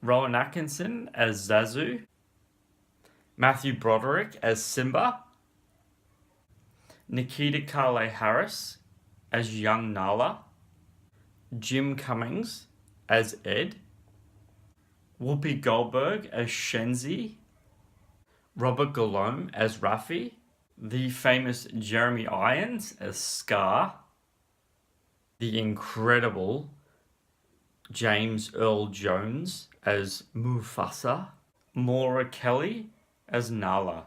Rowan Atkinson as Zazu, Matthew Broderick as Simba, Nikita Kale Harris as young Nala, Jim Cummings as Ed, Whoopi Goldberg as Shenzi, Robert Guillaume as Rafi, the famous Jeremy Irons as Scar, the incredible James Earl Jones as Mufasa, Maura Kelly as Nala,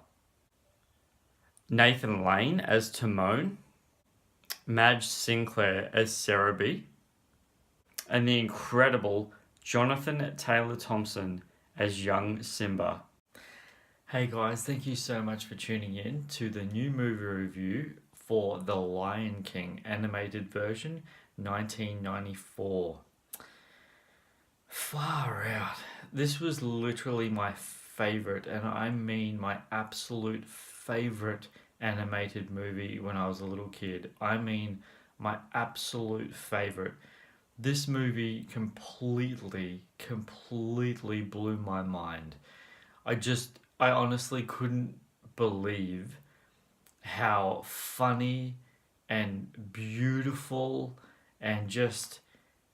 Nathan Lane as Timon, Madge Sinclair as Cerebi, and the incredible Jonathan Taylor Thompson as young Simba. Hey guys, thank you so much for tuning in to the new movie review for The Lion King animated version 1994. Far out. This was literally my favorite, and I mean my absolute favorite animated movie when I was a little kid. I mean my absolute favorite. This movie completely blew my mind. I honestly couldn't believe how funny and beautiful and just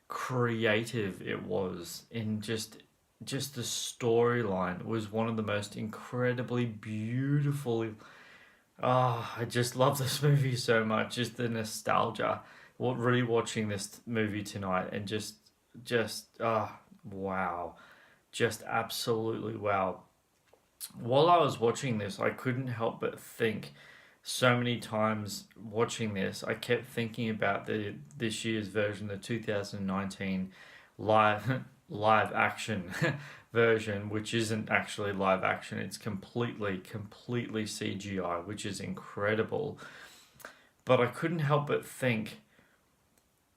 creative it was in just the storyline was one of the most incredibly beautiful. I just love this movie so much. Just the nostalgia. What really watching this movie tonight and wow, just absolutely wow. While I was watching this, I couldn't help but think so many times watching this. I kept thinking about the this year's version, the 2019 live action version, which isn't actually live action. It's completely CGI, which is incredible. But I couldn't help but think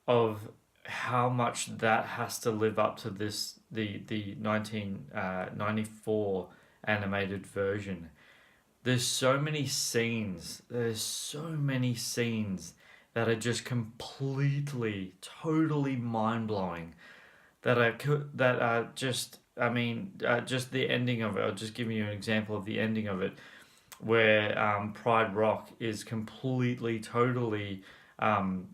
of how much that has to live up to the 1994 animated version. There's so many scenes. There's so many scenes that are just totally mind blowing. That are just. I mean, just the ending of it. I'll just give you an example of the ending of it, where Pride Rock is totally.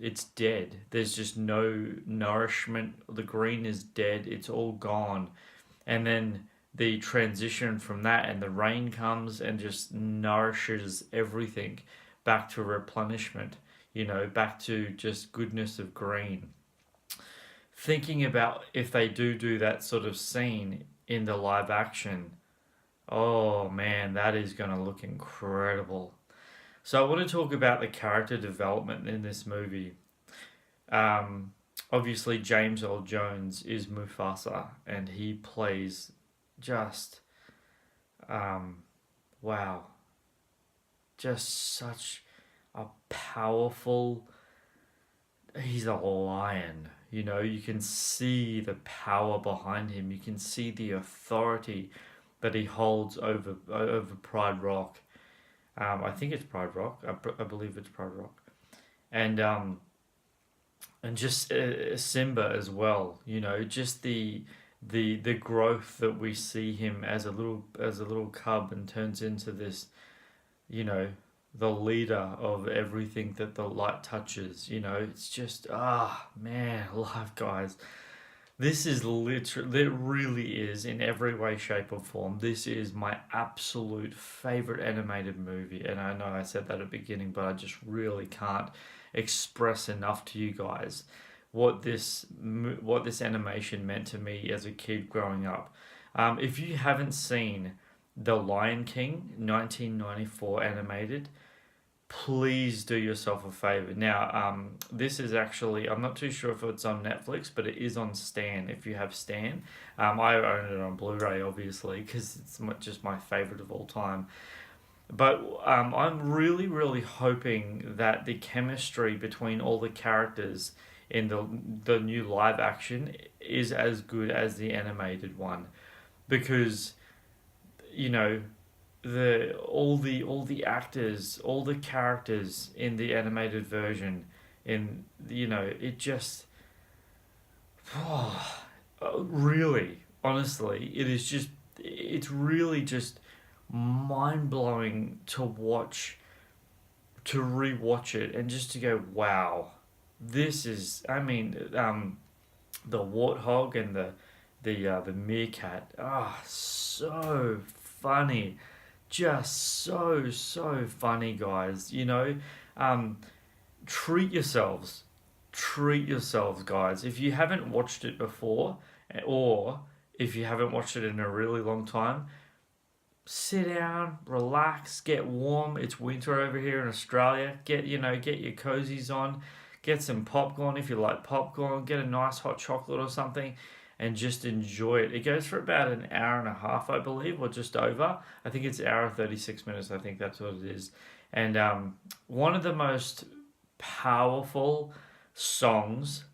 It's dead. There's just no nourishment. The green is dead. It's all gone, and then the transition from that and the rain comes and just nourishes everything back to replenishment, back to just goodness of green. Thinking about if they do that sort of scene in the live action, oh man, that is going to look incredible. So I want to talk about the character development in this movie. Obviously, James Earl Jones is Mufasa, and he plays just wow, just such a powerful. He's a lion. You can see the power behind him. You can see the authority that he holds over Pride Rock. I think it's Pride Rock. I believe it's Pride Rock, and just Simba as well. Just the growth that we see him as a little cub and turns into this, the leader of everything that the light touches. It's just man, alive, guys. This is literally, it really is in every way, shape, or form. This is my absolute favorite animated movie, and I know I said that at the beginning, but I just really can't express enough to you guys what this animation meant to me as a kid growing up. If you haven't seen The Lion King 1994 animated, please do yourself a favor. Now, this is actually, I'm not too sure if it's on Netflix, but it is on Stan if you have Stan. I own it on Blu-ray, obviously, because it's just my favorite of all time. But I'm really hoping that the chemistry between all the characters in the new live action is as good as the animated one, because all the actors, all the characters in the animated version, it just really honestly, it's really just mind blowing to watch, to rewatch it, and just to go, wow, this is. I mean, the warthog and the meerkat. So funny, just so funny, guys. Um, treat yourselves, guys. If you haven't watched it before, or if you haven't watched it in a really long time, sit down, relax, get warm. It's winter over here in Australia. Get your cozies on, get some popcorn if you like popcorn. Get a nice hot chocolate or something, and just enjoy it. It goes for about an hour and a half, I believe, or just over. I think it's an hour and 36 minutes. I think that's what it is. And one of the most powerful songs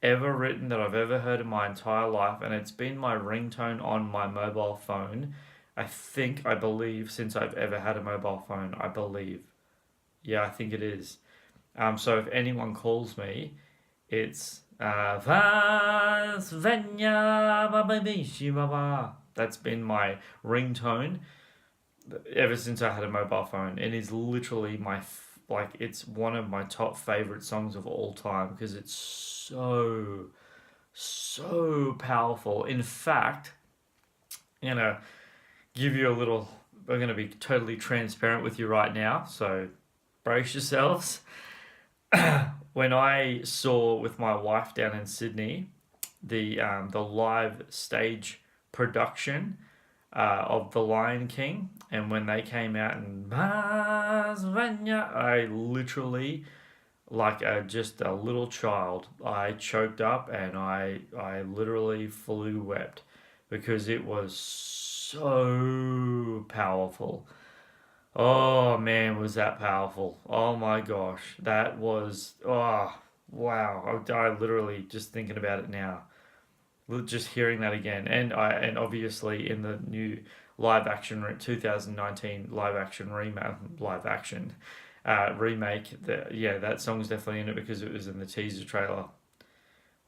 ever written that I've ever heard in my entire life, and it's been my ringtone on my mobile phone. I believe, since I've ever had a mobile phone. I believe. Yeah, I think it is. So if anyone calls me, it's Vas Venya Baba Bishi Baba. That's been my ringtone ever since I had a mobile phone. It is literally like it's one of my top favorite songs of all time because it's so powerful. In fact, you know, give you a little. I'm going to be totally transparent with you right now, so brace yourselves. When I saw with my wife down in Sydney the live stage production of The Lion King, and when they came out and I literally, like just a little child, I choked up and I literally fully wept because it was so powerful. Oh man, was that powerful? Oh my gosh, that was wow! I literally just thinking about it now, just hearing that again, and obviously in the new live action 2019 live action remake. That song's definitely in it because it was in the teaser trailer.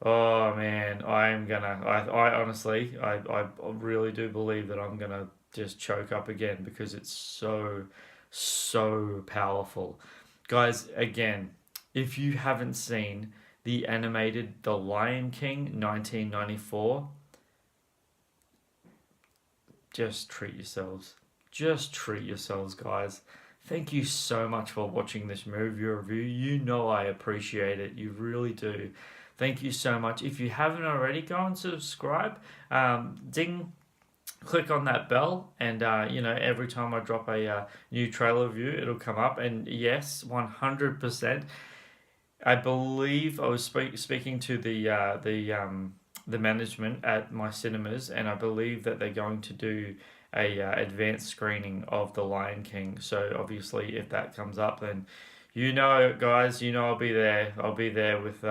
Oh man, I honestly, I really do believe that I'm gonna just choke up again because it's so powerful. Guys, again, if you haven't seen the animated The Lion King 1994, just treat yourselves. Just treat yourselves, guys. Thank you so much for watching this movie review. You know I appreciate it. You really do. Thank you so much. If you haven't already, go and subscribe. Ding, click on that bell, and every time I drop a new trailer review, it'll come up. And yes, 100%. I believe I was speaking to the management at my cinemas, and I believe that they're going to do a advanced screening of The Lion King. So obviously, if that comes up, then guys, I'll be there. I'll be there with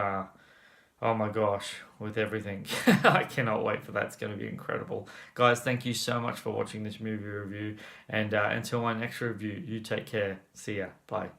oh my gosh, with everything. I cannot wait for that. It's going to be incredible. Guys, thank you so much for watching this movie review. And until my next review, you take care. See ya. Bye.